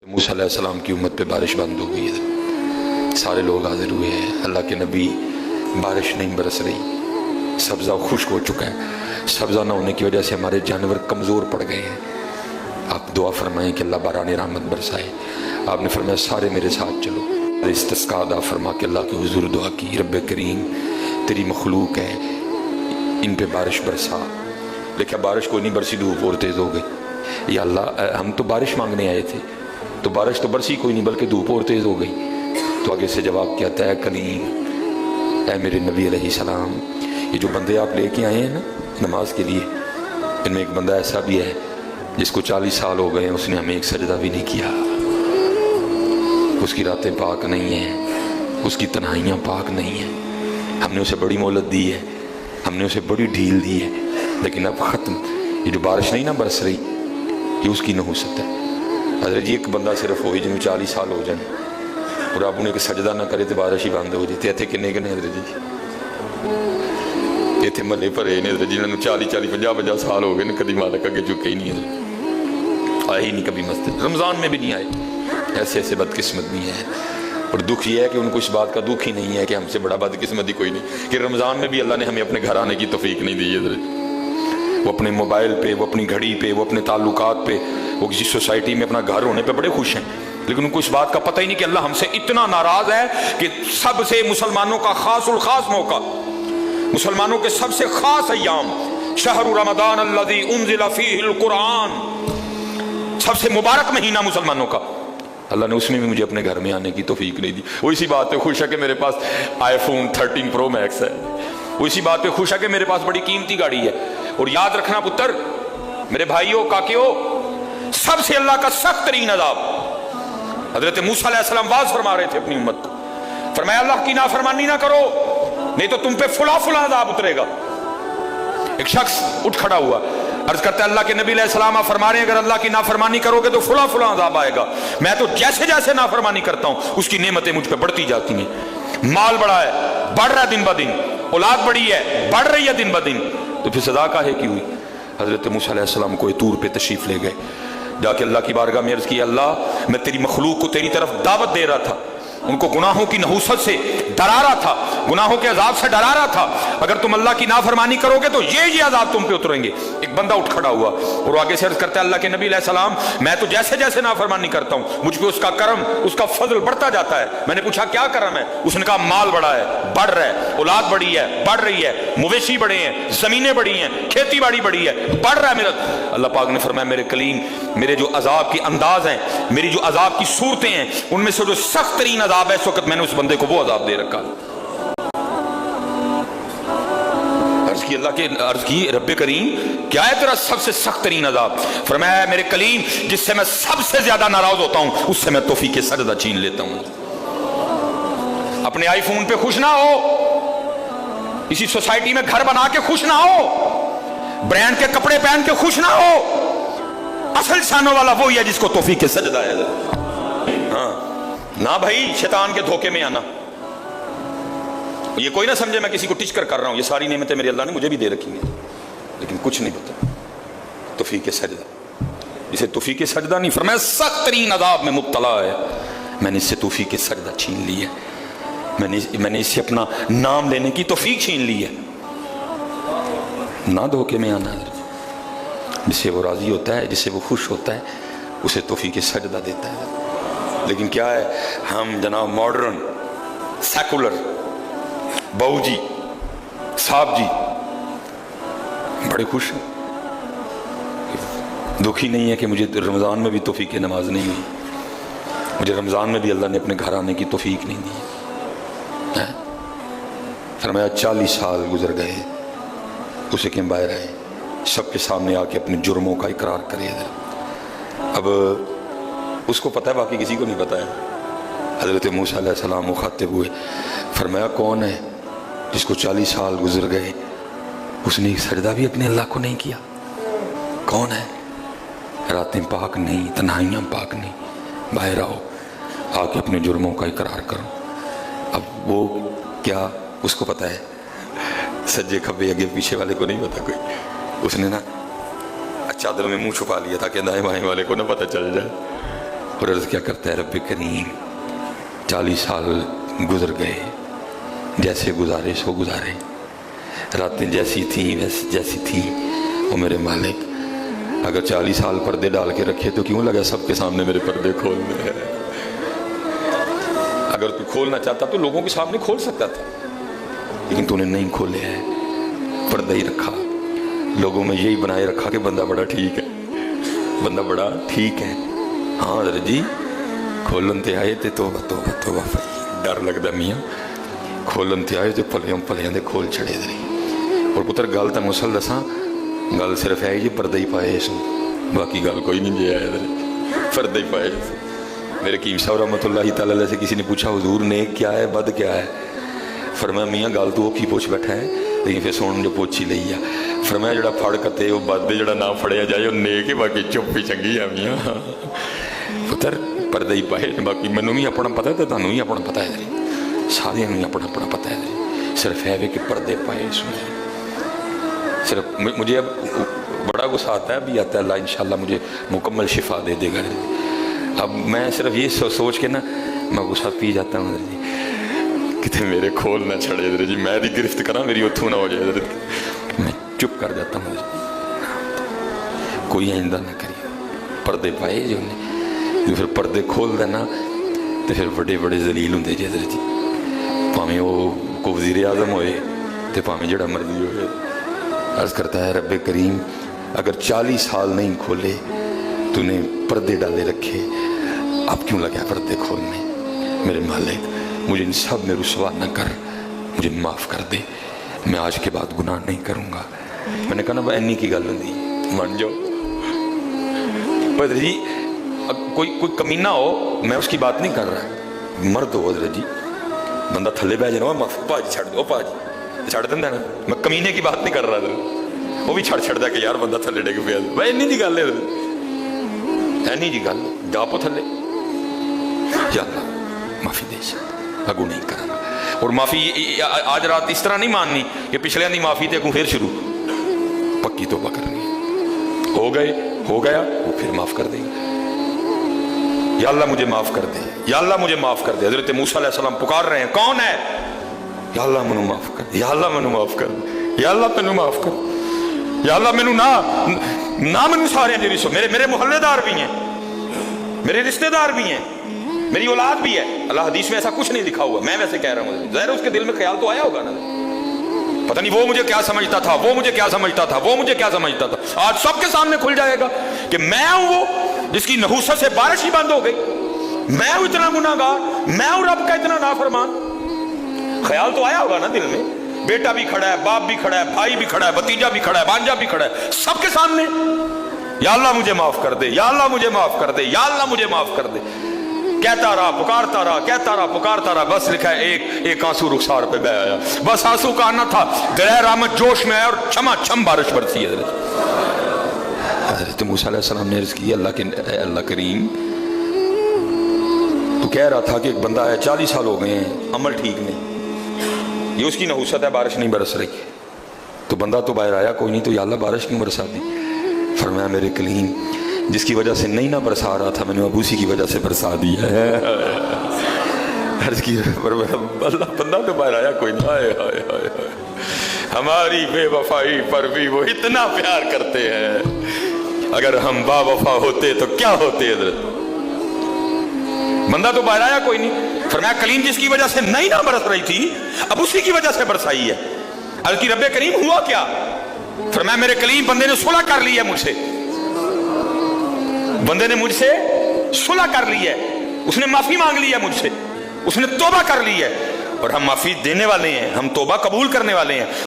موسیٰ علیہ السلام کی امت پہ بارش بند ہو گئی ہے، سارے لوگ حاضر ہوئے ہیں، اللہ کے نبی، بارش نہیں برس رہی، سبزہ خشک ہو چکا ہے، سبزہ نہ ہونے کی وجہ سے ہمارے جانور کمزور پڑ گئے ہیں، آپ دعا فرمائیں کہ اللہ باران رحمت برسائے۔ آپ نے فرمایا سارے میرے ساتھ چلو، استسقاء ادا فرما کے اللہ کے حضور دعا کی، رب کریم تیری مخلوق ہے، ان پہ بارش برسا۔ لیکن بارش کوئی نہیں برسی، دھوپ اور تیز ہو گئی۔ یا اللہ ہم تو بارش مانگنے آئے تھے، تو بارش تو برسی کوئی نہیں بلکہ دھوپ اور تیز ہو گئی۔ تو آگے سے جواب کیا ہے، کلیم اے میرے نبی علیہ السلام، یہ جو بندے آپ لے کے آئے ہیں نا نماز کے لیے، ان میں ایک بندہ ایسا بھی ہے جس کو 40 سال ہو گئے ہیں، اس نے ہمیں ایک سجدہ بھی نہیں کیا، اس کی راتیں پاک نہیں ہیں، اس کی تنہائیاں پاک نہیں ہیں، ہم نے اسے بڑی مہلت دی ہے، ہم نے اسے بڑی ڈھیل دی ہے، لیکن اب ختم۔ یہ جو بارش نہیں نہ برس رہی، یہ اس کی نحوست ہے۔ حضرت جی ایک بندہ صرف ہوئی جنہوں 40 سال ہو جائیں اور آپ انہیں کہ سجدہ نہ کرے تو بارش ہی بند ہو جاتی ہے۔ ایتھے کنے کنے حضرت جی، ایتھے ملے پرے نے حضرت جی، انہوں 40 50 سال ہو گئے، کبھی مالک اگے جھکے ہی نہیں، حضرت آئے ہی نہیں کبھی مسجد، رمضان میں بھی نہیں آئے۔ ایسے ایسے بدقسمت بھی ہیں، اور دکھ یہ ہے کہ ان کو اس بات کا دکھ ہی نہیں ہے کہ ہم سے بڑا بدقسمت ہی کوئی نہیں کہ رمضان میں بھی اللہ نے ہمیں اپنے گھر آنے کی توفیق نہیں دی ہے۔ حضرت وہ اپنے موبائل پہ، وہ اپنی گھڑی پہ، وہ اپنے تعلقات پہ، وہ کسی سوسائٹی میں اپنا گھر ہونے پہ بڑے خوش ہیں، لیکن ان کو اس بات کا پتہ ہی نہیں کہ اللہ ہم سے اتنا ناراض ہے کہ سب سے مسلمانوں کا خاص الخاص موقع، مسلمانوں کے سب سے خاص ایام، شہر رمضان الذی انزل فیہ القرآن، سب سے مبارک مہینہ مسلمانوں کا، اللہ نے اس میں بھی مجھے اپنے گھر میں آنے کی توفیق نہیں دی۔ وہ اسی بات پہ خوش ہے کہ میرے پاس آئی فون 13 پرو میکس ہے، وہ اسی بات پہ خوش ہے کہ میرے پاس بڑی قیمتی گاڑی ہے۔ اور یاد رکھنا پتر، میرے بھائیوں کاکیوں، سب سے اللہ کا سخت ترین عذاب، حضرت موسیٰ علیہ السلام واز فرما رہے تھے اپنی امت کو، فرمایا اللہ کی نافرمانی نہ کرو نہیں تو تم پہ فلاں فلاں عذاب اترے گا۔ ایک شخص اٹھ کھڑا ہوا، عرض کرتا ہے اللہ کے نبی علیہ السلام آپ فرما رہے ہیں اگر اللہ کی نافرمانی کرو گے تو فلاں فلاں عذاب آئے گا، میں تو جیسے جیسے نافرمانی کرتا ہوں اس کی نعمتیں مجھ پہ بڑھتی جاتی ہیں، مال بڑھا ہے، بڑھ رہا ہے دن بدن، اولاد بڑھی ہے، بڑھ رہی ہے دن بدن، تو پھر سزا کاہے کی ہوئی؟ حضرت موسیٰ علیہ السلام کوئی طور پہ تشریف لے گئے، جا کے اللہ کی بارگاہ میں عرض کی، اللہ میں تیری مخلوق کو تیری طرف دعوت دے رہا تھا، ان کو گناہوں کی نحوست سے ڈرا رہا تھا، گناہوں کے عذاب سے ڈرا رہا تھا، اگر تم اللہ کی نافرمانی کرو گے تو یہ عذاب تم پہ اتریں گے۔ ایک بندہ اٹھ کھڑا ہوا اور آگے سے عرض کرتا ہے اللہ کے نبی علیہ السلام میں تو جیسے جیسے نافرمانی کرتا ہوں مجھ پہ اس کا کرم، اس کا فضل بڑھتا جاتا ہے۔ میں نے پوچھا کیا کرم ہے؟ اس نے کہا مال بڑھا ہے، بڑھ رہا ہے، اولاد بڑھی ہے، بڑھ رہی ہے، مویشی بڑھے ہیں، زمینیں بڑھی ہیں، کھیتی باڑی بڑھی ہے، بڑھ رہا ہے میرا۔ اللہ پاک نے فرمایا میرے کلیم، میرے جو عذاب کی انداز ہیں، میری جو عذاب کی صورتیں ہیں، ان میں سے جو سخت ترین عذاب ہے اس وقت میں نے اس بندے کو وہ عذاب دے رکھا۔ عرض کی رب کریم کیا ہے تیرا سب سے سخت ترین عذاب؟ فرمایا میرے کلیم جس سے میں سب سے زیادہ ناراض ہوتا ہوں اس سے میں توفیق سجدہ چھین لیتا ہوں۔ اپنے آئی فون پہ خوش نہ ہو، اسی سوسائٹی میں گھر بنا کے خوش نہ ہو، برانڈ کے کپڑے پہن کے خوش نہ ہو، اصل شانوں والا وہی ہے جس کو توفیق سجدہ ہے۔ ہاں نہ بھائی شیطان کے دھوکے میں آنا، یہ کوئی نہ سمجھے میں کسی کو ٹچ کر رہا ہوں، یہ ساری نعمتیں میرے اللہ نے مجھے بھی دے رکھی ہیں، لیکن کچھ نہیں پتا توفیق سجدہ، جسے توفیق سجدہ نہیں فرمایا سخت ترین عذاب میں مبتلا ہے، میں نے اس سے توفیق سجدہ چھین لی ہے، میں نے اس سے اپنا نام لینے کی توفیق چھین لی ہے۔ نہ دھوکے میں آنا، جسے وہ راضی ہوتا ہے، جسے وہ خوش ہوتا ہے اسے توفیق سجدہ دیتا ہے۔ لیکن کیا ہے، ہم جناب ماڈرن سیکولر بہو جی صاحب جی بڑے خوش ہیں، دکھی نہیں ہے کہ مجھے رمضان میں بھی توفیق نماز نہیں ہوئی، مجھے رمضان میں بھی اللہ نے اپنے گھر آنے کی توفیق نہیں دی۔ فرمایا 40 سال گزر گئے، اسے کیوں باہر آئے، سب کے سامنے آ کے اپنے جرموں کا اقرار کرے۔ اب اس کو پتہ ہے، باقی کسی کو نہیں پتہ ہے۔ حضرت موسیٰ علیہ السلام مخاطب ہوئے، فرمایا کون ہے جس کو 40 سال گزر گئے اس نے ایک سجدہ بھی اپنے اللہ کو نہیں کیا؟ کون ہے؟ راتیں پاک نہیں، تنہائیاں پاک نہیں، باہر آؤ، آ کے اپنے جرموں کا اقرار کرو۔ اب وہ کیا اس کو پتہ ہے، سجے کھبے اگے پیچھے والے کو نہیں پتا کوئی، اس نے نا چادر میں منہ چھپا لیا تھا کہ دائیں بائیں والے کو نہ پتہ چل جائے۔ اور عرض کیا کرتا ہے رب کریم 40 سال گزر گئے، جیسے گزارے سو گزارے، راتیں جیسی تھیں جیسی تھیں، وہ میرے مالک اگر 40 سال پردے ڈال کے رکھے تو کیوں لگا سب کے سامنے میرے پردے کھولنے ہیں؟ اگر تو کھولنا چاہتا تو لوگوں کے سامنے کھول سکتا تھا، لیکن تو نے نہیں کھولے ہیں، پردہ ہی رکھا، لوگوں میں یہی بنائے رکھا کہ بندہ بڑا ٹھیک ہے، بندہ بڑا ٹھیک ہے۔ ہاں حضرت جی کھولن تے آئے تے توبہ توبہ توبہ، ڈر لگتا میاں، کھولن تے آئے تے پلیاں دے کھول چھڑے دری۔ اور پتر گل تا مسل دساں، گل صرف ہے جی پردہ ہی پائے اس باقی گل کوئی نہیں جی آیا پردہ ہی پائے۔ میرے حکیم صاحب رحمۃ اللہ تعالی علیہ سے کسی نے پوچھا حضور نیک کیا ہے بد کیا ہے؟ فرمایا میاں گل تو وہ کی پوچھ بیٹھا ہے، لیکن پھر سونے جو پوچھی لئی ہے۔ فرمایا جڑا پھڑ کتے وہ بد دے، جڑا نہ پھڑیا جائے وہ نیک ہے، باقی چپ ہی چنگی ہے میاں۔ پتر پردہ ہی پائے، باقی مینوں بھی اپنا پتہ ہے، تانوں بھی اپنا پتہ ہے، سارے بھی اپنا اپنا پتہ ہے، صرف ہے کہ پردے پائے اس میں۔ صرف مجھے اب بڑا غصہ آتا ہے، ابھی آتا ہے، اللہ انشاءاللہ مجھے مکمل شفا دے دے گا۔ اب میں صرف یہ سوچ کے نا میں غصہ پی جاتا ہوں جی، کتنے میرے کھول نہ چھڑے ادھر جی، میں دی گرفت کرا میری اتھوں نہ ہو جائے ادھر، میں چپ کر جاتا ہوں کوئی آئندہ نہ کری۔ پردے پائے جو انہیں، جو پھر پردے کھول دینا تو پھر بڑے بڑے ذلیل ہوں جی ادھر جی، پاویں وہ کو وزیر اعظم ہوئے تو پاویں جڑا مرضی ہوئے۔ عرض کرتا ہے رب کریم اگر 40 سال نہیں کھولے تو نے پردے ڈالے رکھے، اب کیوں لگا پردے کھولنے؟ میرے مالک مجھے ان سب میں رسوا نہ کر، مجھے معاف کر دے، میں آج کے بعد گناہ نہیں کروں گا۔ میں نے کہا نا وہ اینی کی گل ہوندی مان جاؤ حضرت جی، کوئی کمینہ ہو میں اس کی بات نہیں کر رہا، مرد ہو حضرت جی، بندہ تھلے بہ جانا پاجی چھڑ دو، پاجی چھڑ دینا نا، میں کمینے کی بات نہیں کر رہا حضرت، وہ بھی چھڑ دیا کہ یار بندہ تھلے ڈگ پیا، بھائی اینی دی گل ہے حضرت، اینی جی گل جا پو تھلے، یا اللہ معافی دے اگو نہیں کرنا۔ اور معافی آج رات اس طرح نہیں ماننی کہ پچھلے دی معافی تے اگوں پھر شروع، پکی توبہ کرنی ہے، ہو گیا وہ پھر معاف کر دے گا۔ یا اللہ مجھے معاف کر دے، یا اللہ مجھے معاف کر دے۔ حضرت موسیٰ علیہ السلام پکار رہے ہیں، کون ہے؟ یا اللہ مینوں معاف کر دے، یا اللہ مینوں معاف کر دے، یا اللہ مینوں معاف کر دے، یا اللہ مینوں نہ مینوں سارے جی رسو، میرے محلے دار بھی ہیں، میرے رشتہ دار بھی ہیں، میری اولاد بھی ہے۔ اللہ حدیث میں ایسا کچھ نہیں لکھا ہوا، میں ویسے کہہ رہا ہوں، ظاہر اس کے دل میں خیال تو آیا ہوگا نا، پتہ نہیں وہ مجھے کیا سمجھتا تھا، وہ مجھے کیا سمجھتا تھا، وہ مجھے کیا سمجھتا تھا۔ آج سب کے سامنے کھل جائے گا کہ میں ہوں وہ جس کی نحوست سے بارش ہی بند ہو گئی، میں ہوں اتنا گناہگار، میں ہوں رب کا اتنا نافرمان۔ خیال تو آیا ہوگا نا دل میں، بیٹا بھی کھڑا ہے، باپ بھی کھڑا ہے، بھائی بھی کھڑا ہے، بھتیجا بھی کھڑا ہے، بھانجا بھی کھڑا ہے، سب کے سامنے یا اللہ مجھے معاف کر دے، یا اللہ مجھے معاف کر دے، یا اللہ مجھے معاف کر دے۔ کہتا رہا، پکارتا رہا، کہتا رہا، پکارتا رہا، بس لکھا ہے ایک آنسو رخسار پہ بہ آیا، بس آنسو کا آنا تھا، درہ رحمت جوش میں آیا اور چھما چھم بارش برسی ہے۔ حضرت موسیٰ علیہ السلام نے عرض کی اللہ کریم تو کہہ رہا تھا کہ ایک بندہ ہے 40 سال ہو گئے ہیں عمل ٹھیک نہیں، یہ اس کی نحوست ہے، بارش نہیں برس رہی، تو بندہ تو باہر آیا کوئی نہیں، تو یا اللہ بارش کیوں برسا دی؟ فرمایا میرے کلیم جس کی وجہ سے نہیں نہ برسا رہا تھا میں نے اب اسی کی وجہ سے برسا دیا ہے۔ عرض کی اللہ بندہ تو باہر آیا کوئی نہیں، ہائے ہائے ہائے ہائے، ہماری بے وفائی پر بھی وہ اتنا پیار کرتے ہیں، اگر ہم با وفا ہوتے تو کیا ہوتے؟ حضرت بندہ تو باہر آیا کوئی نہیں، فرمایا کلیم جس کی وجہ سے نہیں نہ برس رہی تھی اب اسی کی وجہ سے برسائی ہے۔ عرض کی رب کریم ہوا کیا؟ فرمایا میرے کلیم بندے نے صلح کر لی ہے مجھ سے، بندے نے مجھ سے صلح کر لی ہے، اس نے معافی مانگ لی ہے مجھ سے، اس نے توبہ کر لی ہے، اور ہم معافی دینے والے ہیں، ہم توبہ قبول کرنے والے ہیں۔